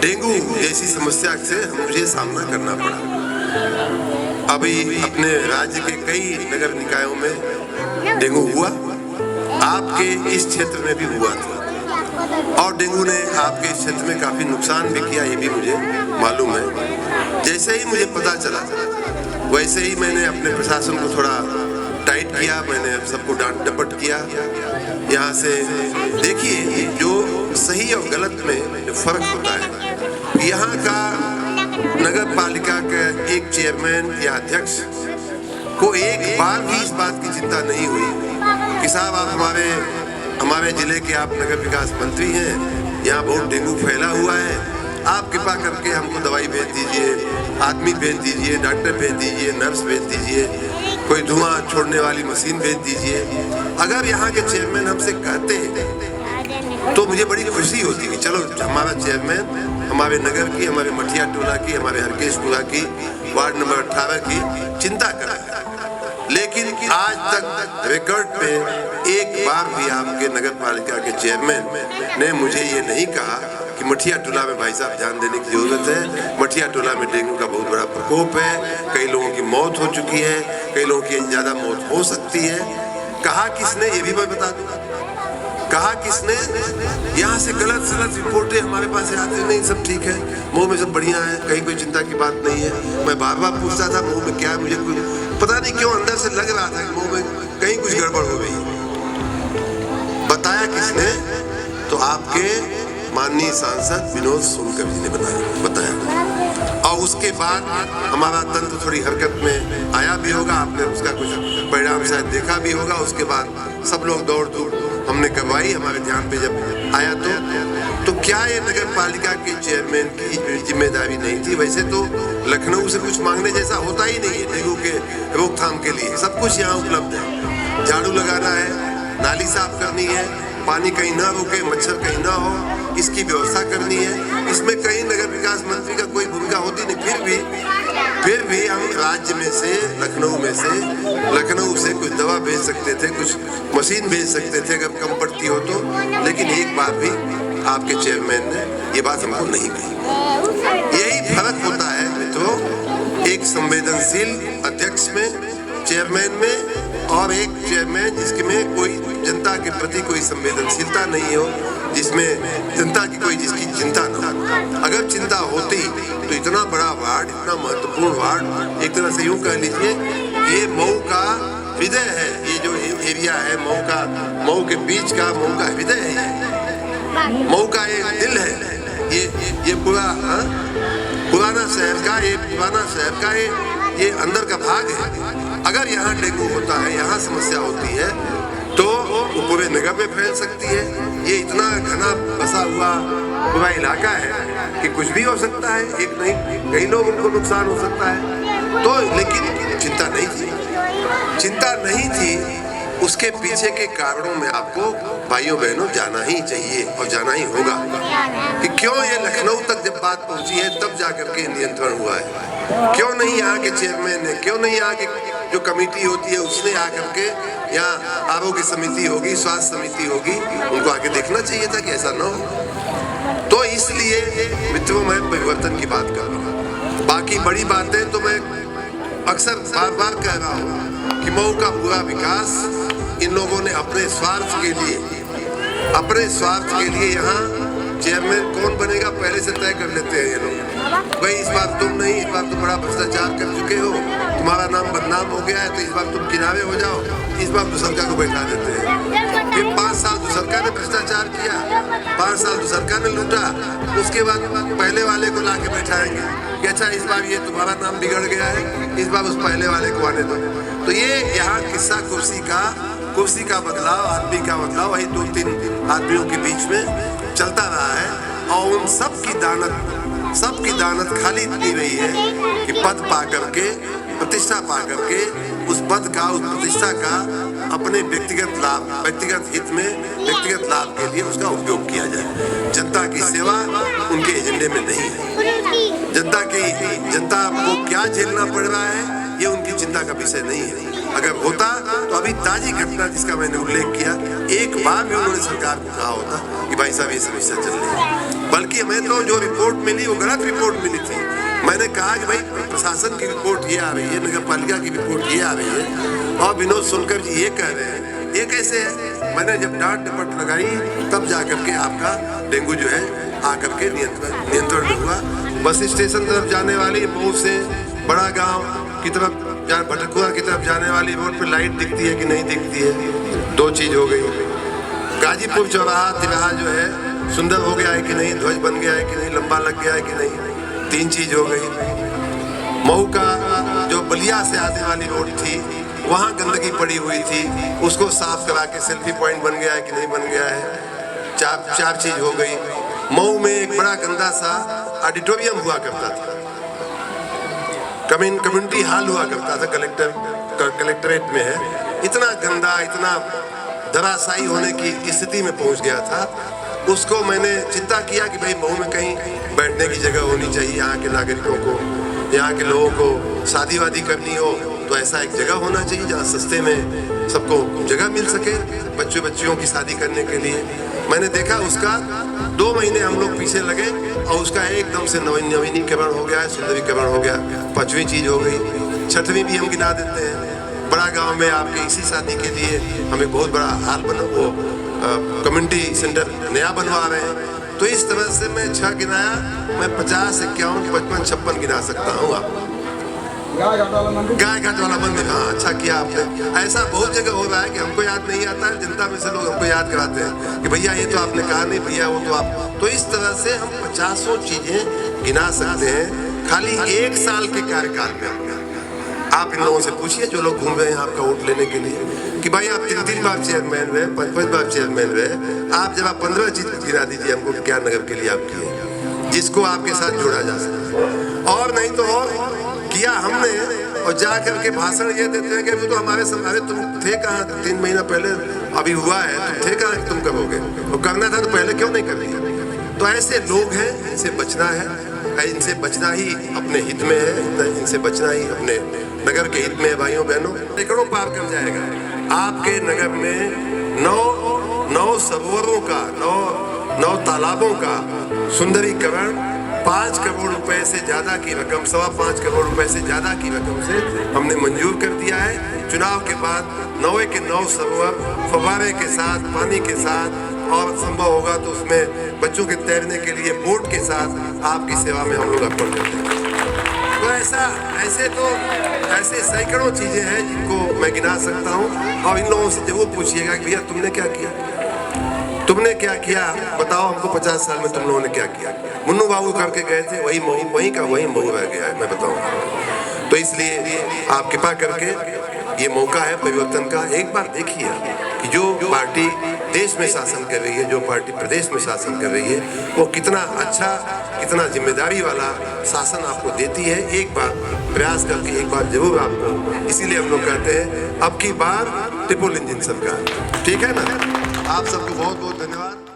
Dengue जैसी समस्या से मुझे सामना करना पड़ा। अभी अपने राज्य के कई नगर निकायों में डेंगू हुआ, आपके इस क्षेत्र में भी हुआ था और डेंगू ने आपके इस क्षेत्र में काफी नुकसान भी किया, ये भी मुझे मालूम है। जैसे ही मुझे पता चला वैसे ही मैंने अपने प्रशासन को थोड़ा टाइट किया, मैंने सबको डांट डपट किया। यहाँ से देखिए जो सही और गलत में जो फर्क होता है, यहाँ का नगर पालिका का एक चेयरमैन या अध्यक्ष को एक बार भी इस बात की चिंता नहीं हुई कि साहब आप हमारे जिले के आप नगर विकास मंत्री हैं, यहाँ बहुत डेंगू फैला हुआ है, आप कृपा करके हमको दवाई भेज दीजिए, आदमी भेज दीजिए, डॉक्टर भेज दीजिए, नर्स भेज दीजिए, कोई धुआं छोड़ने वाली मशीन भेज दीजिए। अगर यहाँ के चेयरमैन हमसे कहते तो मुझे बड़ी खुशी होती कि चलो हमारा चेयरमैन हमारे नगर की, हमारे मठिया टोला की, हमारे हरकेश टोला की, वार्ड नंबर 18 की चिंता कर रहा है। लेकिन आज तक रिकॉर्ड पे एक बार भी आपके नगर पालिका के चेयरमैन ने मुझे ये नहीं कहा कि मठिया टोला में भाई साहब ध्यान देने की जरूरत है, मठिया टोला में डेंगू का बहुत बड़ा प्रकोप है, कई लोगों की मौत हो चुकी है, कई लोगों की ज्यादा मौत हो सकती है। कहा किसने, ये भी मैं बता दूं, कहा किसने? यहाँ से गलत सलत रिपोर्टें हमारे पास आती नहीं, सब ठीक है, मुंह में सब बढ़िया है, कहीं कोई चिंता की बात नहीं है। मैं बार बार पूछता था मुंह में क्या है, मुझे कुछ पता नहीं क्यों अंदर से लग रहा था कि मुंह में कहीं कुछ गड़बड़ हो गई। बताया किसने? तो आपके माननीय सांसद विनोद सोनकर जी ने बताया। और उसके बाद हमारा तंत्र थोड़ी हरकत में आया भी होगा, आपने उसका कुछ परिणाम शायद देखा भी होगा। उसके बाद सब लोग दौड़ हमने करवाई, हमारे ध्यान पे जब आया तो क्या ये नगर पालिका के चेयरमैन की जिम्मेदारी नहीं थी? वैसे तो लखनऊ से कुछ मांगने जैसा होता ही नहीं है डेंगू के रोकथाम के लिए, सब कुछ यहाँ उपलब्ध है। झाड़ू लगाना है, नाली साफ करनी है, पानी कहीं ना रुके, मच्छर कहीं ना हो, इसकी व्यवस्था करनी है। इसमें कहीं नगर विकास मंत्री का कोई भूमिका होती नहीं। फिर भी हम राज्य में से, लखनऊ से कुछ दवा भेज सकते थे, कुछ मशीन भेज सकते थे अगर कम पड़ती हो तो, लेकिन एक बार भी आपके चेयरमैन ने ये बात हमको नहीं कही। यही फर्क होता है मित्रों, एक संवेदनशील अध्यक्ष में, चेयरमैन में, और एक चेयरमैन जिसमें कोई जनता के प्रति कोई संवेदनशीलता नहीं हो, जिसमें जनता की कोई जिसकी चिंता न हो। अगर चिंता होती तो इतना बड़ा वार्ड, इतना महत्वपूर्ण वार्ड, एक तरह से यूं कह लीजिए ये मऊ का हृदय है, ये जो एरिया है मऊ के बीच का मऊ का हृदय है, मऊ का एक दिल है, ये पुराना शहर का ये अंदर का भाग है। अगर यहाँ डेंगू होता है, यहाँ समस्या होती है तो वो पूरे नगर में फैल सकती है। ये इतना घना बसा हुआ पूरा इलाका है कि कुछ भी हो सकता है, एक नहीं कई लोग उनको नुकसान हो सकता है। तो लेकिन चिंता नहीं थी। उसके पीछे के कारणों में आपको भाइयों बहनों जाना ही चाहिए और जाना ही होगा कि क्यों ये लखनऊ तक जब बात पहुंची है तब जाकर के नियंत्रण हुआ है। क्यों नहीं यहाँ के चेयरमैन ने, क्यों नहीं यहाँ की जो कमेटी होती है उसने आकर के, यहाँ आरोग्य समिति होगी, स्वास्थ्य समिति होगी, उनको आके देखना चाहिए था कि ऐसा न हो। तो इसलिए मित्रों मैं परिवर्तन की बात कर रहा हूँ। बाकी बड़ी बातें तो मैं अक्सर बार बार कह रहा हूँ कि मऊ का पूरा विकास इन लोगों ने अपने स्वार्थ के लिए यहाँ चेयरमैन कौन बनेगा पहले से तय कर लेते हैं ये लोग। भाई इस बार तुम नहीं, इस बार तुम बड़ा भ्रष्टाचार कर चुके हो, तुम्हारा नाम बदनाम हो गया है, तो इस बार तुम किनारे हो जाओ, इस बार दुसरका को बैठा देते हैं। फिर 5 साल दुसरका ने भ्रष्टाचार किया, 5 साल दुसरका ने लूटा, उसके बाद पहले वाले को ला के बैठाएंगे कि अच्छा इस बार ये तुम्हारा नाम बिगड़ गया है, इस बार उस पहले वाले को आने दो। तो ये यहाँ किस्सा कुर्सी का बदलाव, आदमी का बदलाव, वही 2-3 आदमियों के बीच में चलता रहा है। और उन सबकी दानत खाली इतनी रही है कि पद पा करके, प्रतिष्ठा पा करके उस पद का, उस प्रतिष्ठा का अपने व्यक्तिगत हित में, व्यक्तिगत लाभ के लिए उसका उपयोग किया जाए। जनता की सेवा उनके एजेंडे में नहीं है। जनता को क्या झेलना पड़ रहा है ये उनकी चिंता का विषय नहीं है। अगर होता तो अभी ताजी घटना जिसका मैंने उल्लेख किया, एक बार भी उन्होंने सरकार को कहा होता कि भाई साहब ये समस्या चल रही है। बल्कि हमें तो जो रिपोर्ट मिली वो गलत रिपोर्ट मिली थी। मैंने कहा कि भाई प्रशासन की रिपोर्ट ये आ रही है, नगर पालिका की रिपोर्ट ये आ रही है, और विनोद सोनकर जी ये कह रहे हैं, ये कैसे है? मैंने जब डांट डपट लगाई तब जाकर के आपका डेंगू जो है आकर के नियंत्रण में हुआ। बस स्टेशन तरफ जाने वाली मऊ से बड़ा गांव की तरफ भटकुआ की तरफ जाने वाली रोड पे लाइट दिखती है कि नहीं दिखती है? दो चीज हो गई। गाजीपुर चौराहा तिराहा जो है सुंदर हो गया है कि नहीं, ध्वज बन गया है कि नहीं, लंबा लग गया है कि नहीं, तीन चीज हो गई। मऊ का जो बलिया से आने वाली रोड थी वहाँ गंदगी पड़ी हुई थी, उसको साफ करा के सेल्फी पॉइंट बन गया है कि नहीं बन गया है, चार चीज हो गई। मऊ में एक बड़ा गंदा सा ऑडिटोरियम हुआ करता था, कम्युनिटी हॉल हुआ करता था, कलेक्टरेट में है, इतना गंदा, इतना धराशायी होने की स्थिति में पहुंच गया था। उसको मैंने चिंता किया कि भाई मऊ में कहीं बैठने की जगह होनी चाहिए, यहाँ के नागरिकों को, यहाँ के लोगों को शादी वादी करनी हो तो ऐसा एक जगह होना चाहिए जहाँ सस्ते में सबको जगह मिल सके बच्चियों की शादी करने के लिए। मैंने देखा उसका 2 महीने हम लोग पीछे लगे और उसका एकदम से नवीनीकरण हो गया है, सुंदरीकरण हो गया। 5वीं चीज हो गई। 6वीं भी हम गिना देते हैं। बड़ा गांव में आपके इसी शादी के लिए हमें बहुत बड़ा हाल बना, वो कम्युनिटी सेंटर नया बनवा रहे हैं। तो इस तरह से मैं 6 गिनाया, मैं 50, 51, 55, 56 गिना सकता हूँ। आप गाय घाट वाला मंदिर, हाँ अच्छा किया आपने। ऐसा बहुत जगह हो रहा है कि हमको याद नहीं आता है, जनता में से लोग हमको याद कराते हैं कि भैया ये तो आपने कहा नहीं, भैया वो तो आप। तो इस तरह से हम 50 चीजें गिना सकते हैं खाली 1 साल के कार्यकाल में। आप इन लोगों से पूछिए जो लोग घूम रहे हैं आपका वोट लेने के लिए कि भाई आप 3 बार चेयरमैन रहे, 5 बार चेयरमैन रहे, आप जब आप 15 चीज गिना दीजिए हमको क्या नगर के लिए आप किए जिसको आपके साथ जोड़ा जा सके। और नहीं तो और किया हमने, और जा करके भाषण ये देते हैं कि अभी तो हमारे सामने तुम थे कहाँ 3 महीना पहले, अभी हुआ है, तुम थे कहाँ कि तुम करोगे, और करना था तो पहले क्यों नहीं कर दिया? तो ऐसे लोग हैं, इनसे बचना है, इनसे बचना ही अपने हित में है, इनसे बचना ही अपने नगर के हित में है। भाइयों बहनों, एकड़ों पार कर जाएगा। आपके नगर में 9 सरोवरों का, 9 तालाबों का सुंदरीकरण 5 करोड़ रुपए से ज्यादा की रकम, 5.25 करोड़ रुपए से ज्यादा की रकम से हमने मंजूर कर दिया है। चुनाव के बाद 9 के 9 सरोवर फव्वारे के साथ, पानी के साथ, और संभव होगा तो उसमें बच्चों के तैरने के लिए बोट के साथ आपकी सेवा में हम लोग अर्पण करते हैं। तो ऐसे सैकड़ों चीजें हैं जिनको मैं गिना सकता हूँ। और इन लोगों से जरूर पूछिएगा कि भैया तुमने क्या किया, तुमने क्या किया, बताओ हमको 50 साल में तुम लोगों ने क्या किया। मुन्नू बाबू करके गए थे, वही मऊ रह गया है, मैं बताऊँ। तो इसलिए आप कृपा करके ये मौका है परिवर्तन का। एक बार देखिए कि जो पार्टी देश में शासन कर रही है, जो पार्टी प्रदेश में शासन कर रही है, वो कितना अच्छा, कितना जिम्मेदारी वाला शासन आपको देती है। एक बार प्रयास करके एक बार जरूर आपको, इसीलिए हम लोग कहते हैं अब की बार ट्रिपल इंजन सरकार, ठीक है ना। आप सबको बहुत बहुत धन्यवाद।